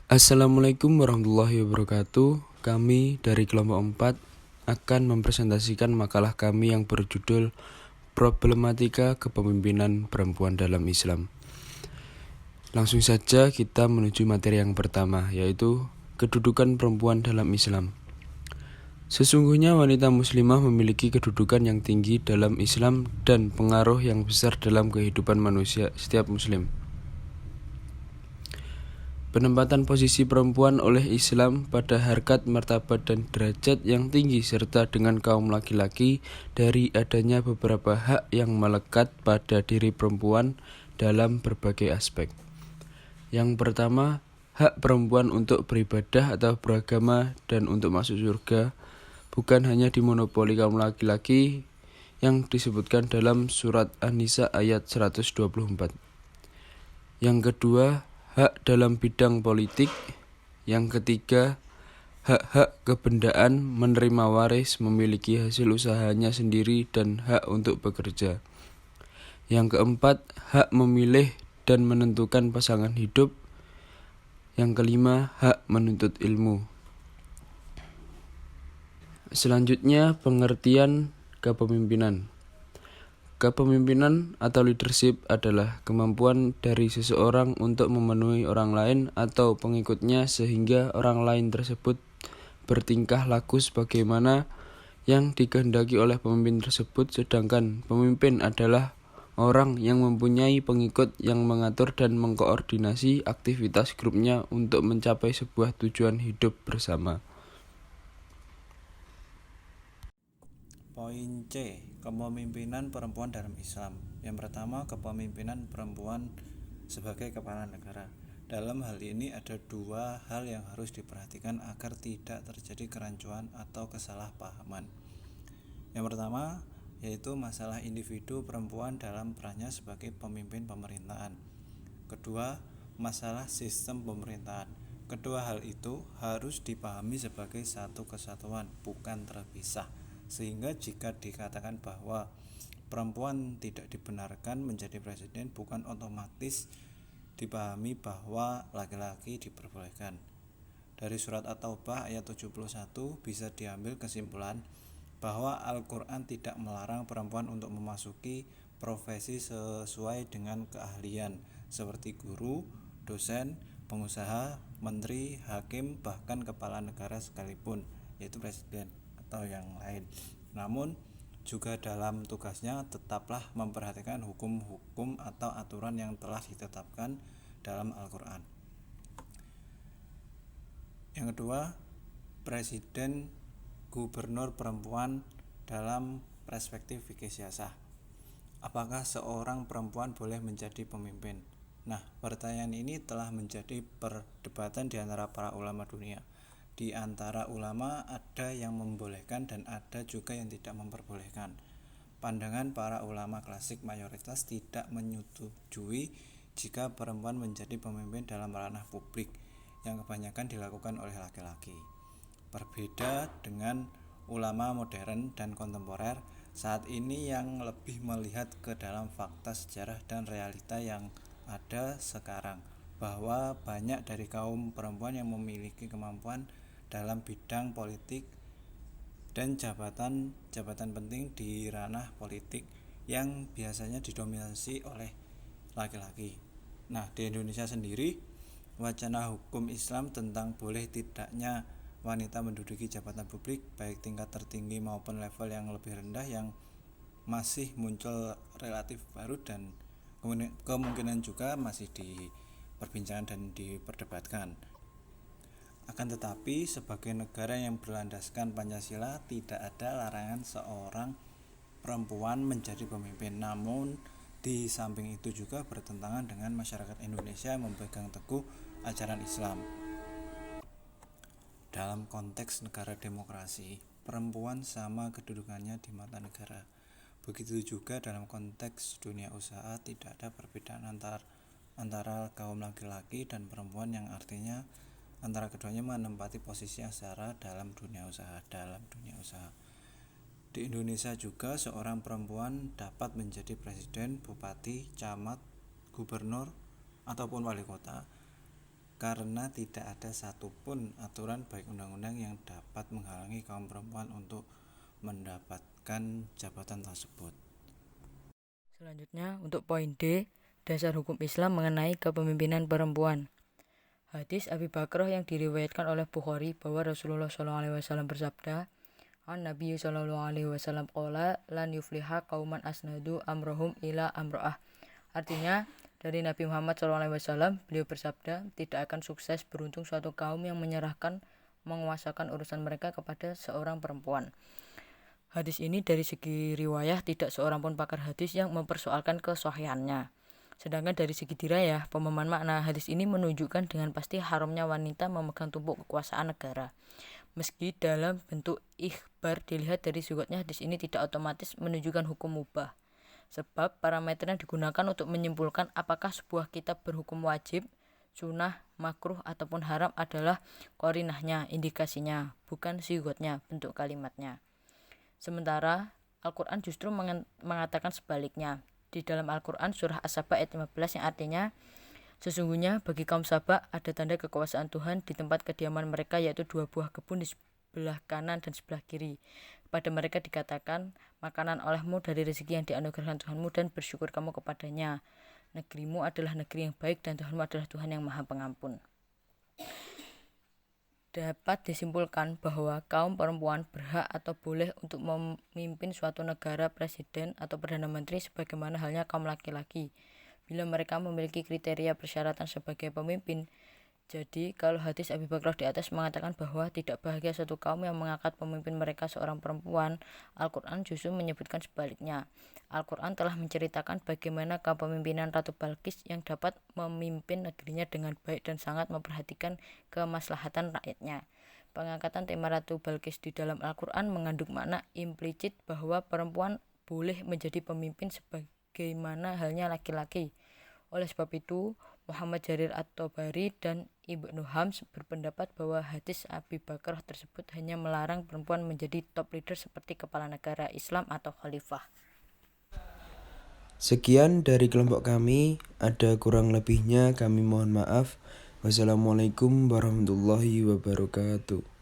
Assalamualaikum warahmatullahi wabarakatuh. Kami dari kelompok 4 akan mempresentasikan makalah kami yang berjudul Problematika Kepemimpinan Perempuan dalam Islam. Langsung saja kita menuju materi yang pertama, yaitu kedudukan perempuan dalam Islam. Sesungguhnya wanita muslimah memiliki kedudukan yang tinggi dalam Islam dan pengaruh yang besar dalam kehidupan manusia setiap muslim. Penempatan posisi perempuan oleh Islam pada harkat, martabat, dan derajat yang tinggi serta dengan kaum laki-laki dari adanya beberapa hak yang melekat pada diri perempuan dalam berbagai aspek. Yang pertama, hak perempuan untuk beribadah atau beragama dan untuk masuk surga bukan hanya dimonopoli kaum laki-laki yang disebutkan dalam surat An-Nisa ayat 124. Yang kedua, hak dalam bidang politik. Yang ketiga, hak-hak kebendaan, menerima waris, memiliki hasil usahanya sendiri, dan hak untuk bekerja. Yang keempat, hak memilih dan menentukan pasangan hidup. Yang kelima, hak menuntut ilmu. Selanjutnya, pengertian kepemimpinan. Kepemimpinan atau leadership adalah kemampuan dari seseorang untuk memenuhi orang lain atau pengikutnya sehingga orang lain tersebut bertingkah laku sebagaimana yang dikehendaki oleh pemimpin tersebut, sedangkan pemimpin adalah orang yang mempunyai pengikut yang mengatur dan mengkoordinasi aktivitas grupnya untuk mencapai sebuah tujuan hidup bersama. Poin C. Kepemimpinan perempuan dalam Islam. Yang pertama, kepemimpinan perempuan sebagai kepala negara. Dalam hal ini ada dua hal yang harus diperhatikan agar tidak terjadi kerancuan atau kesalahpahaman. Yang pertama, yaitu masalah individu perempuan dalam perannya sebagai pemimpin pemerintahan. Kedua, masalah sistem pemerintahan. Kedua hal itu harus dipahami sebagai satu kesatuan, bukan terpisah. Sehingga jika dikatakan bahwa perempuan tidak dibenarkan menjadi presiden, bukan otomatis dipahami bahwa laki-laki diperbolehkan. Dari surat At-Taubah ayat 71 bisa diambil kesimpulan bahwa Al-Quran tidak melarang perempuan untuk memasuki profesi sesuai dengan keahlian seperti guru, dosen, pengusaha, menteri, hakim, bahkan kepala negara sekalipun, yaitu presiden atau yang lain. Namun juga dalam tugasnya tetaplah memperhatikan hukum-hukum atau aturan yang telah ditetapkan dalam Al-Quran. Yang kedua, presiden gubernur perempuan dalam perspektif fikih siyasah. Apakah seorang perempuan boleh menjadi pemimpin? Nah, pertanyaan ini telah menjadi perdebatan di antara para ulama dunia. Di antara ulama ada yang membolehkan dan ada juga yang tidak memperbolehkan. Pandangan para ulama klasik mayoritas tidak menyetujui jika perempuan menjadi pemimpin dalam ranah publik yang kebanyakan dilakukan oleh laki-laki. Berbeda dengan ulama modern dan kontemporer saat ini yang lebih melihat ke dalam fakta sejarah dan realita yang ada sekarang, bahwa banyak dari kaum perempuan yang memiliki kemampuan dalam bidang politik dan jabatan penting di ranah politik yang biasanya didominasi oleh laki-laki. Nah, di Indonesia sendiri, wacana hukum Islam tentang boleh tidaknya wanita menduduki jabatan publik baik tingkat tertinggi maupun level yang lebih rendah yang masih muncul relatif baru dan kemungkinan juga masih diperbincangkan dan diperdebatkan. Akan tetapi, sebagai negara yang berlandaskan Pancasila, tidak ada larangan seorang perempuan menjadi pemimpin. Namun, di samping itu juga bertentangan dengan masyarakat Indonesia yang memegang teguh ajaran Islam. Dalam konteks negara demokrasi, perempuan sama kedudukannya di mata negara. Begitu juga dalam konteks dunia usaha, tidak ada perbedaan antara kaum laki-laki dan perempuan, yang artinya antara keduanya menempati posisi yang setara dalam dunia usaha. Di Indonesia juga seorang perempuan dapat menjadi presiden, bupati, camat, gubernur, ataupun wali kota. karena tidak ada satupun aturan baik undang-undang yang dapat menghalangi kaum perempuan untuk mendapatkan jabatan tersebut. Selanjutnya, untuk poin D, dasar hukum Islam mengenai kepemimpinan perempuan. Hadis Abi Bakrah yang diriwayatkan oleh Bukhari bahwa Rasulullah SAW bersabda, Nabi SAW qala lan yufliha qauman asnadu amrohum ila amro'ah. Artinya, dari Nabi Muhammad SAW, beliau bersabda, tidak akan sukses beruntung suatu kaum yang menyerahkan menguasakan urusan mereka kepada seorang perempuan. Hadis ini dari segi riwayah tidak seorang pun pakar hadis yang mempersoalkan kesahihannya. Sedangkan dari segi dirayah, pemahaman makna hadis ini menunjukkan dengan pasti haramnya wanita memegang tumpuk kekuasaan negara. Meski dalam bentuk ikhbar dilihat dari sudutnya, hadis ini tidak otomatis menunjukkan hukum mubah. Sebab parameter yang digunakan untuk menyimpulkan apakah sebuah kitab berhukum wajib, sunnah, makruh ataupun haram adalah qarinahnya, indikasinya, bukan sudutnya, bentuk kalimatnya. Sementara Al-Quran justru mengatakan sebaliknya. Di dalam Al-Quran surah As-Saba ayat 15 yang artinya, sesungguhnya bagi kaum Saba ada tanda kekuasaan Tuhan di tempat kediaman mereka, yaitu 2 buah kebun di sebelah kanan dan sebelah kiri. Kepada mereka dikatakan, makanan olehmu dari rezeki yang dianugerahkan Tuhanmu dan bersyukur kamu kepadanya. Negerimu adalah negeri yang baik dan Tuhanmu adalah Tuhan yang maha pengampun. Dapat disimpulkan bahwa kaum perempuan berhak atau boleh untuk memimpin suatu negara, presiden atau perdana menteri sebagaimana halnya kaum laki-laki bila mereka memiliki kriteria persyaratan sebagai pemimpin. Jadi kalau hadis Abi Bakrah di atas mengatakan bahwa tidak bahagia suatu kaum yang mengangkat pemimpin mereka seorang perempuan, Al-Quran justru menyebutkan sebaliknya. Al-Quran telah menceritakan bagaimana kepemimpinan Ratu Balqis yang dapat memimpin negerinya dengan baik dan sangat memperhatikan kemaslahatan rakyatnya. Pengangkatan tema Ratu Balqis di dalam Al-Quran mengandung makna implisit bahwa perempuan boleh menjadi pemimpin sebagaimana halnya laki-laki. Oleh sebab itu, Muhammad Jarir At-Tabari dan Ibnu Hams berpendapat bahwa hadis Abi Bakrah tersebut hanya melarang perempuan menjadi top leader seperti kepala negara Islam atau khalifah. Sekian dari kelompok kami, ada kurang lebihnya kami mohon maaf. Wassalamualaikum warahmatullahi wabarakatuh.